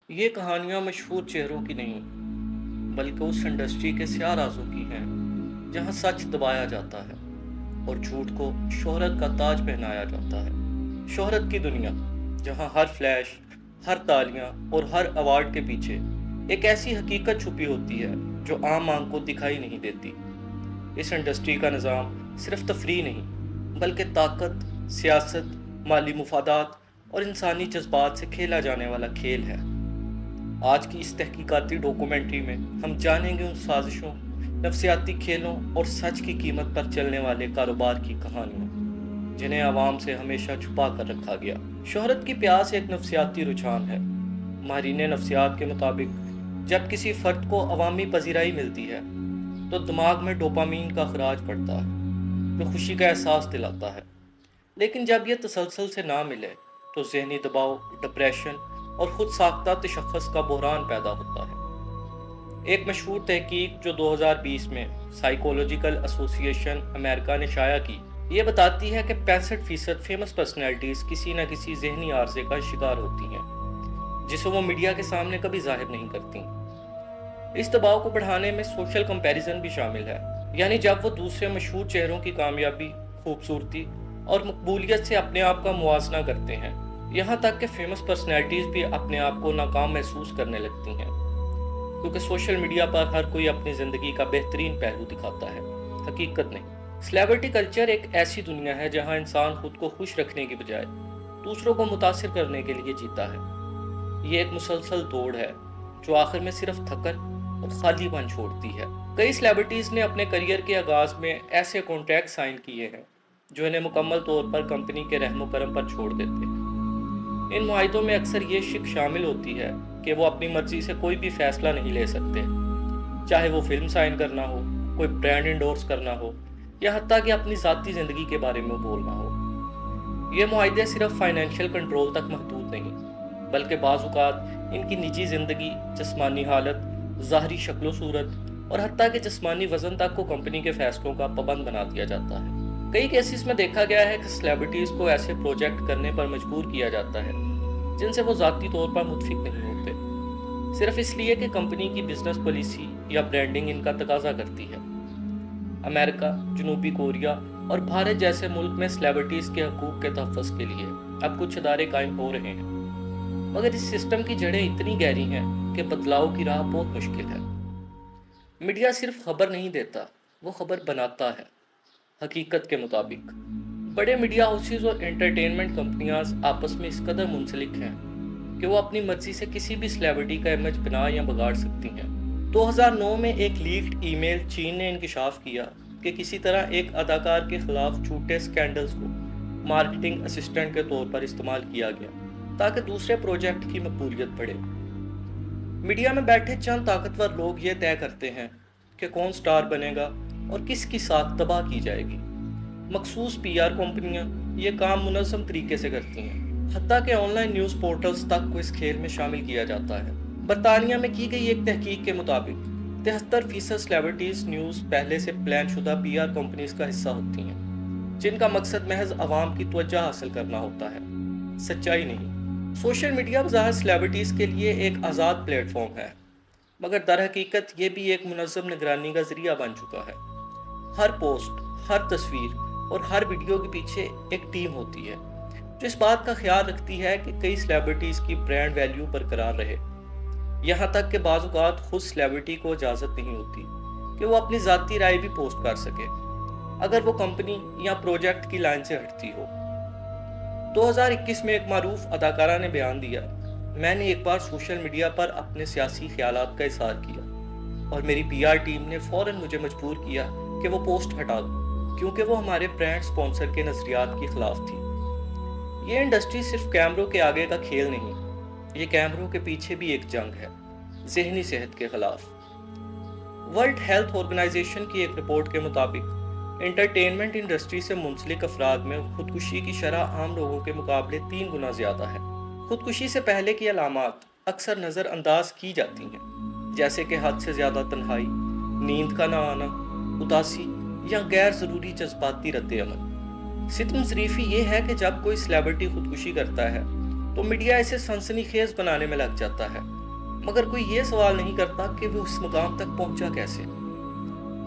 یہ کہانیاں مشہور چہروں کی نہیں بلکہ اس انڈسٹری کے سیاہ رازوں کی ہیں جہاں سچ دبایا جاتا ہے اور جھوٹ کو شہرت کا تاج پہنایا جاتا ہے۔ شہرت کی دنیا جہاں ہر فلیش، ہر تالیاں اور ہر ایوارڈ کے پیچھے ایک ایسی حقیقت چھپی ہوتی ہے جو عام آنکھ کو دکھائی نہیں دیتی۔ اس انڈسٹری کا نظام صرف تفریح نہیں بلکہ طاقت، سیاست، مالی مفادات اور انسانی جذبات سے کھیلا جانے والا کھیل ہے۔ آج کی اس تحقیقاتی ڈاکومنٹری میں ہم جانیں گے ان سازشوں، نفسیاتی کھیلوں اور سچ کی قیمت پر چلنے والے کاروبار کی کہانیاں جنہیں عوام سے ہمیشہ چھپا کر رکھا گیا۔ شہرت کی پیاس ایک نفسیاتی رجحان ہے۔ ماہرین نفسیات کے مطابق جب کسی فرد کو عوامی پذیرائی ملتی ہے تو دماغ میں ڈوپامین کا اخراج پڑتا ہے جو خوشی کا احساس دلاتا ہے، لیکن جب یہ تسلسل سے نہ ملے تو ذہنی دباؤ، ڈپریشن اور خود ساختہ تشخص کا بحران پیدا ہوتا ہے۔ ایک مشہور تحقیق جو 2020 میں سائیکولوجیکل ایسوسی ایشن امریکہ نے شائع کی، یہ بتاتی ہے کہ 65% فیمس پرسنالٹیز کسی نہ کسی ذہنی عارضے کا شکار ہوتی ہیں جسے وہ میڈیا کے سامنے کبھی ظاہر نہیں کرتی۔ اس دباؤ کو بڑھانے میں سوشل کمپیریزن بھی شامل ہے، یعنی جب وہ دوسرے مشہور چہروں کی کامیابی، خوبصورتی اور مقبولیت سے اپنے آپ کا موازنہ کرتے ہیں۔ یہاں تک کہ فیمس پرسنالٹیز بھی اپنے آپ کو ناکام محسوس کرنے لگتی ہیں، کیونکہ سوشل میڈیا پر ہر کوئی اپنی زندگی کا بہترین پہلو دکھاتا ہے، حقیقت نہیں۔ سلیبریٹی کلچر ایک ایسی دنیا ہے جہاں انسان خود کو خوش رکھنے کی بجائے دوسروں کو متاثر کرنے کے لیے جیتا ہے۔ یہ ایک مسلسل دوڑ ہے جو آخر میں صرف تھکن اور خالی پن چھوڑتی ہے۔ کئی سلیبریٹیز نے اپنے کریئر کے آغاز میں ایسے کانٹریکٹ سائن کیے ہیں جو انہیں مکمل طور پر کمپنی کے رحم و کرم پر چھوڑ دیتے ہیں۔ ان معاہدوں میں اکثر یہ شک شامل ہوتی ہے کہ وہ اپنی مرضی سے کوئی بھی فیصلہ نہیں لے سکتے، چاہے وہ فلم سائن کرنا ہو، کوئی برانڈ انڈورس کرنا ہو یا حتیٰ کہ اپنی ذاتی زندگی کے بارے میں بولنا ہو۔ یہ معاہدے صرف فائنینشیل کنٹرول تک محدود نہیں بلکہ بعض اوقات ان کی نجی زندگی، جسمانی حالت، ظاہری شکل و صورت اور حتیٰ کہ جسمانی وزن تک کو کمپنی کے فیصلوں کا پابند بنا دیا جاتا ہے۔ کئی کیسز میں دیکھا گیا ہے کہ سلیبریٹیز کو ایسے پروجیکٹ کرنے پر مجبور کیا جاتا ہے جن سے وہ ذاتی طور پر متفق نہیں ہوتے، صرف اس لیے کہ کمپنی کی بزنس پالیسی یا برانڈنگ ان کا تقاضا کرتی ہے۔ امریکہ، جنوبی کوریا اور بھارت جیسے ملک میں سلیبریٹیز کے حقوق کے تحفظ کے لیے اب کچھ ادارے قائم ہو رہے ہیں، مگر اس سسٹم کی جڑیں اتنی گہری ہیں کہ بدلاؤ کی راہ بہت مشکل ہے۔ میڈیا صرف خبر نہیں دیتا، وہ خبر بناتا ہے۔ حقیقت کے مطابق بڑے میڈیا ہاؤسز اور انٹرٹینمنٹ کمپنیاں آپس میں اس قدر منسلک ہیں کہ وہ اپنی مرضی سے کسی بھی سلیبریٹی کا امیج بنا یا بگاڑ سکتی ہیں۔ 2009 میں ایک لیکڈ ای میل چین نے انکشاف کیا کہ کسی طرح ایک اداکار کے خلاف جھوٹے سکینڈلز کو مارکیٹنگ اسسٹنٹ کے طور پر استعمال کیا گیا تاکہ دوسرے پروجیکٹ کی مقبولیت بڑھے۔ میڈیا میں بیٹھے چند طاقتور لوگ یہ طے کرتے ہیں کہ کون سٹار بنے گا اور کس کی ساکھ تباہ کی جائے گی۔ مخصوص پی آر کمپنیاں یہ کام منظم طریقے سے کرتی ہیں، حتیٰ کہ آن لائن نیوز پورٹلز تک کو اس کھیل میں شامل کیا جاتا ہے۔ برطانیہ میں کی گئی ایک تحقیق کے مطابق 73% سلیبریٹیز نیوز پہلے سے پلان شدہ پی آر کمپنیز کا حصہ ہوتی ہیں، جن کا مقصد محض عوام کی توجہ حاصل کرنا ہوتا ہے، سچائی نہیں۔ سوشل میڈیا بظاہر سلیبریٹیز کے لیے ایک آزاد پلیٹ فارم ہے، مگر در حقیقت یہ بھی ایک منظم نگرانی کا ذریعہ بن چکا ہے۔ ہر پوسٹ، ہر تصویر اور ہر ویڈیو کے پیچھے ایک ٹیم ہوتی ہے جو اس بات کا خیال رکھتی ہے کہ کئی سلیبریٹیز کی برانڈ ویلیو برقرار رہے، یہاں تک کہ بعض اوقات خود سلیبریٹی کو اجازت نہیں ہوتی کہ وہ اپنی ذاتی رائے بھی پوسٹ کر سکے اگر وہ کمپنی یا پروجیکٹ کی لائن سے ہٹتی ہو۔ 2021 میں ایک معروف اداکارہ نے بیان دیا، میں نے ایک بار سوشل میڈیا پر اپنے سیاسی خیالات کا اظہار کیا اور میری پی آر ٹیم نے فوراً مجھے مجبور کیا کہ وہ پوسٹ ہٹا دوں کیونکہ وہ ہمارے برانڈ سپانسر کے نظریات کے خلاف تھی۔ یہ انڈسٹری صرف کیمروں کے آگے کا کھیل نہیں، یہ کیمروں کے پیچھے بھی ایک جنگ ہے، ذہنی صحت کے خلاف۔ ورلڈ ہیلتھ آرگنائزیشن کی ایک رپورٹ کے مطابق انٹرٹینمنٹ انڈسٹری سے منسلک افراد میں خودکشی کی شرح عام لوگوں کے مقابلے 3 گنا زیادہ ہے۔ خودکشی سے پہلے کی علامات اکثر نظر انداز کی جاتی ہیں، جیسے کہ حد سے زیادہ تنہائی، نیند کا نہ آنا، اداسی یا غیر ضروری جذباتی رد عمل۔ ستم ظریفی یہ ہے کہ جب کوئی سلیبریٹی خودکشی کرتا ہے تو میڈیا اسے سنسنی خیز بنانے میں لگ جاتا ہے مگر کوئی یہ سوال نہیں کرتا کہ وہ اس مقام تک پہنچا کیسے۔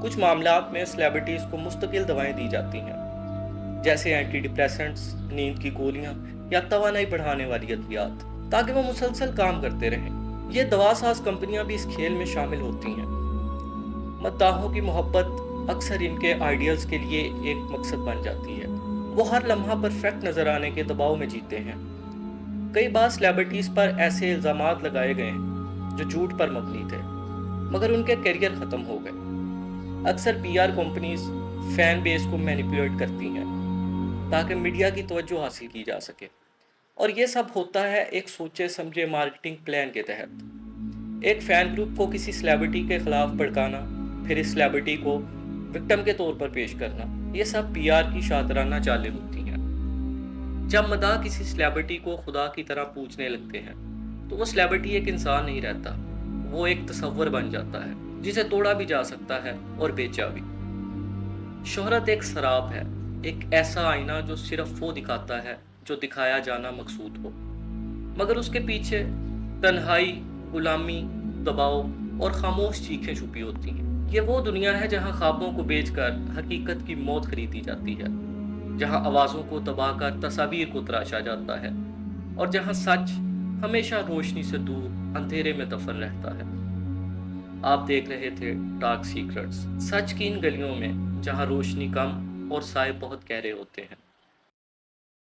کچھ معاملات میں سیلیبریٹیز کو مستقل دوائیں دی جاتی ہیں، جیسے اینٹی ڈپریسنٹس، نیند کی گولیاں یا توانائی بڑھانے والی ادویات، تاکہ وہ مسلسل کام کرتے رہیں۔ یہ دوا ساز کمپنیاں بھی اس کھیل میں شامل ہوتی ہیں۔ مداحوں کی محبت اکثر ان کے آئیڈیلز کے لیے ایک مقصد بن جاتی ہے۔ وہ ہر لمحہ پرفیکٹ نظر آنے کے دباؤ میں جیتے ہیں۔ کئی بار سیلیبریٹیز پر ایسے الزامات لگائے گئے ہیں جو جھوٹ پر مبنی تھے، مگر ان کے کیریئر ختم ہو گئے۔ اکثر پی آر کمپنیز فین بیس کو مینیپولیٹ کرتی ہیں تاکہ میڈیا کی توجہ حاصل کی جا سکے، اور یہ سب ہوتا ہے ایک سوچے سمجھے مارکیٹنگ پلان کے تحت۔ ایک فین گروپ کو کسی سیلیبریٹی کے خلاف بھڑکانا، پھر اس سیلیبریٹی کو وکٹم کے طور پر پیش کرنا، یہ سب پی آر کی شاطرانہ چالیں ہوتی ہیں۔ جب مداح کسی سیلیبریٹی کو خدا کی طرح پوجنے لگتے ہیں تو وہ سیلیبریٹی ایک انسان نہیں رہتا، وہ ایک تصور بن جاتا ہے جسے توڑا بھی جا سکتا ہے اور بیچا بھی۔ شہرت ایک سراب ہے، ایک ایسا آئینہ جو صرف وہ دکھاتا ہے جو دکھایا جانا مقصود ہو، مگر اس کے پیچھے تنہائی، غلامی، دباؤ اور خاموش چیخیں چھپی ہوتی ہیں۔ یہ وہ دنیا ہے جہاں خوابوں کو بیچ کر حقیقت کی موت خریدی جاتی ہے، جہاں آوازوں کو دبا کر تصاویر کو تراشا جاتا ہے، اور جہاں سچ ہمیشہ روشنی سے دور اندھیرے میں دفن رہتا ہے۔ آپ دیکھ رہے تھے ڈارک سیکرٹس، سچ کی ان گلیوں میں جہاں روشنی کم اور سائے بہت گہرے ہوتے ہیں۔